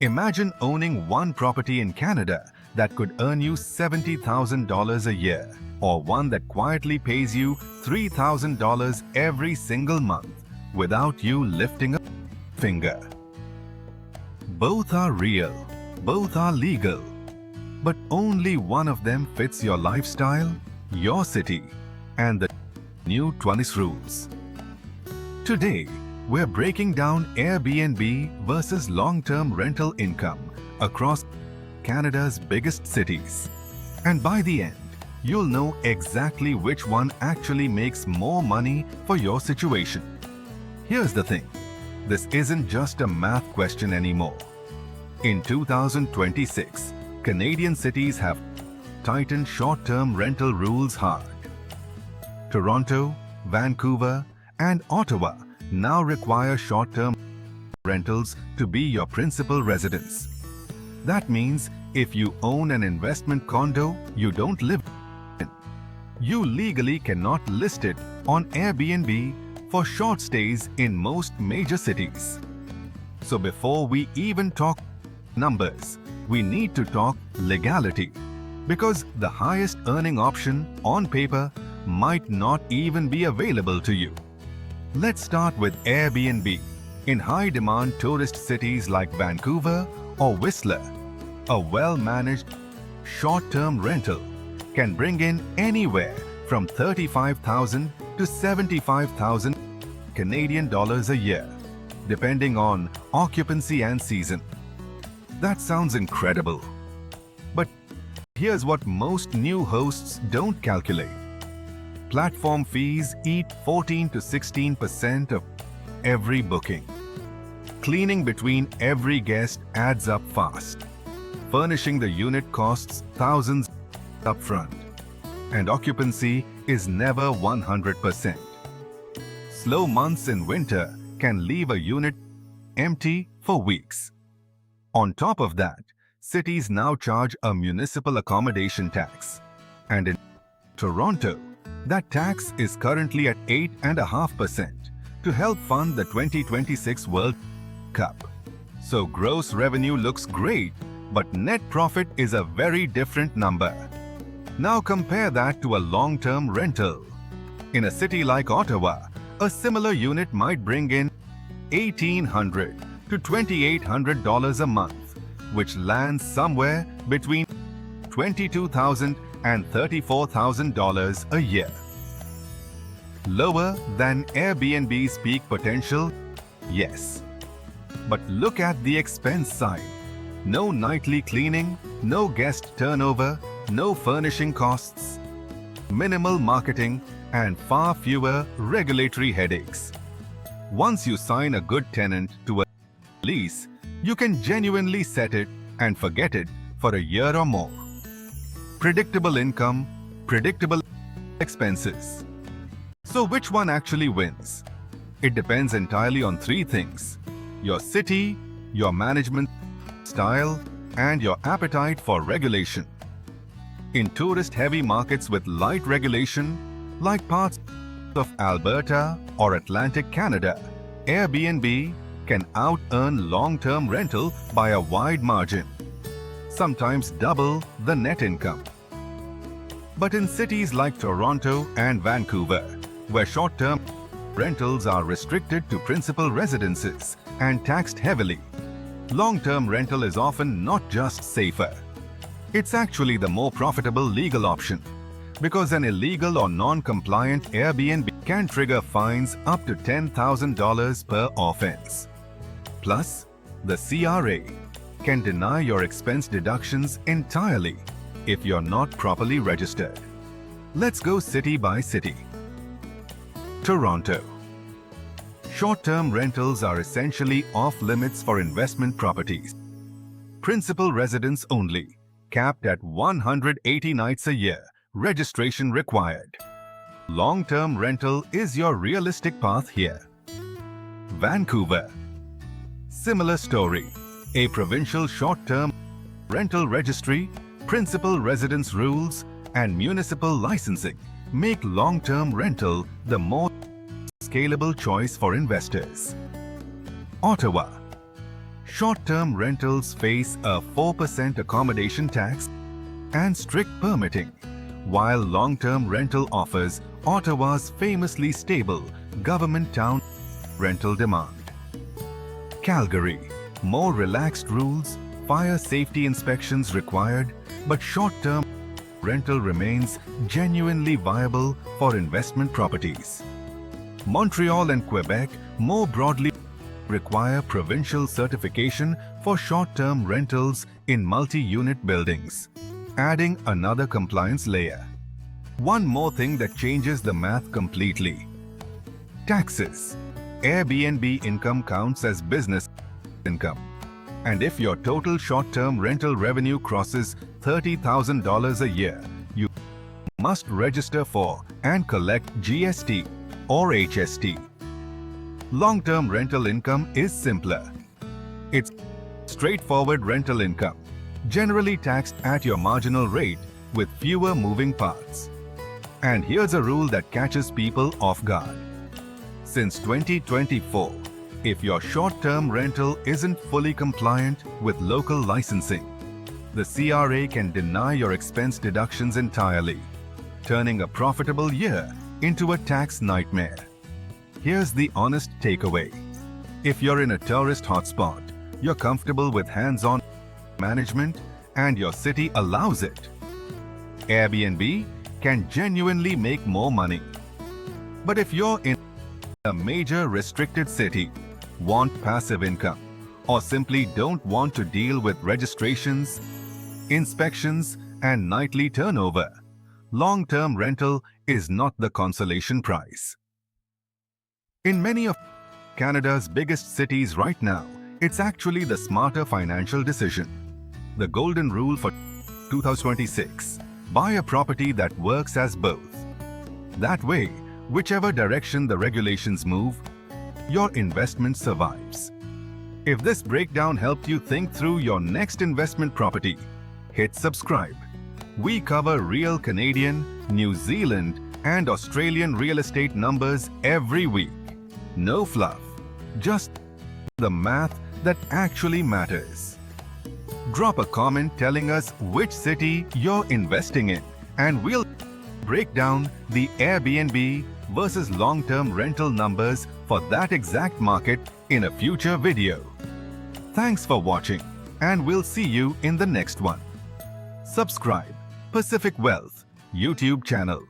Imagine owning one property in Canada that could earn you $70,000 a year, or one that quietly pays you $3,000 every single month without you lifting a finger. Both are real, both are legal, but only one of them fits your lifestyle, your city, and the new 20 rules. Today, we're breaking down Airbnb versus long-term rental income across Canada's biggest cities. And by the end, you'll know exactly which one actually makes more money for your situation. Here's the thing, this isn't just a math question anymore. In 2026, Canadian cities have tightened short-term rental rules hard. Toronto, Vancouver, and Ottawa now require short-term rentals to be your principal residence. That means if you own an investment condo you don't live in, you legally cannot list it on Airbnb for short stays in most major cities. So before we even talk numbers, we need to talk legality, because the highest earning option on paper might not even be available to you. Let's start with Airbnb. In high-demand tourist cities like Vancouver or Whistler, a well-managed short-term rental can bring in anywhere from $35,000 to $75,000 Canadian dollars a year, depending on occupancy and season. That sounds incredible. But here's what most new hosts don't calculate. Platform fees eat 14 to 16% of every booking. Cleaning between every guest adds up fast. Furnishing the unit costs thousands upfront. And occupancy is never 100%. Slow months in winter can leave a unit empty for weeks. On top of that, cities now charge a municipal accommodation tax. And in Toronto, that tax is currently at 8.5% to help fund the 2026 World Cup. So gross revenue looks great, but net profit is a very different number. Now compare that to a long-term rental. In a city like Ottawa, a similar unit might bring in $1,800 to $2,800 a month, which lands somewhere between $22,000 and $34,000 a year. Lower than Airbnb's peak potential? Yes. But look at the expense side. No nightly cleaning, no guest turnover, no furnishing costs, minimal marketing, and far fewer regulatory headaches. Once you sign a good tenant to a lease, you can genuinely set it and forget it for a year or more. Predictable income, predictable expenses. So which one actually wins? It depends entirely on three things: your city, your management style, and your appetite for regulation. In tourist-heavy markets with light regulation, like parts of Alberta or Atlantic Canada, Airbnb can out-earn long-term rental by a wide margin, sometimes double the net income. But in cities like Toronto and Vancouver, where short-term rentals are restricted to principal residences and taxed heavily, long-term rental is often not just safer. It's actually the more profitable legal option, because an illegal or non-compliant Airbnb can trigger fines up to $10,000 per offense. Plus, the CRA can deny your expense deductions entirely if you're not properly registered. Let's go city by city. Toronto. Short-term rentals are essentially off-limits for investment properties. Principal residence only, capped at 180 nights a year, registration required. Long-term rental is your realistic path here. Vancouver. Similar story. A provincial short-term rental registry, principal residence rules, and municipal licensing make long-term rental the more scalable choice for investors. Ottawa. Short-term rentals face a 4% accommodation tax and strict permitting, while long-term rental offers Ottawa's famously stable government town rental demand. Calgary, more relaxed rules, fire safety inspections required, but short-term rental remains genuinely viable for investment properties. Montreal and Quebec more broadly require provincial certification for short-term rentals in multi-unit buildings, adding another compliance layer. One more thing that changes the math completely. Taxes. Airbnb income counts as business income. And if your total short-term rental revenue crosses $30,000 a year, you must register for and collect GST or HST. Long-term rental income is simpler. It's straightforward rental income, generally taxed at your marginal rate with fewer moving parts. And here's a rule that catches people off guard. Since 2024, if your short-term rental isn't fully compliant with local licensing, the CRA can deny your expense deductions entirely, turning a profitable year into a tax nightmare. Here's the honest takeaway. If you're in a tourist hotspot, you're comfortable with hands-on management, and your city allows it, Airbnb can genuinely make more money. But if you're in a major restricted city, want passive income, or simply don't want to deal with registrations, inspections, and nightly turnover, long-term rental is not the consolation prize. In many of Canada's biggest cities right now, it's actually the smarter financial decision. The golden rule for 2026: buy a property that works as both. That way, whichever direction the regulations move, your investment survives. If this breakdown helped you think through your next investment property, hit subscribe. We cover real Canadian, New Zealand, and Australian real estate numbers every week. No fluff, just the math that actually matters. Drop a comment telling us which city you're investing in, and we'll break down the Airbnb versus long-term rental numbers for that exact market in a future video. Thanks for watching, and we'll see you in the next one. Subscribe Pacific Wealth YouTube channel.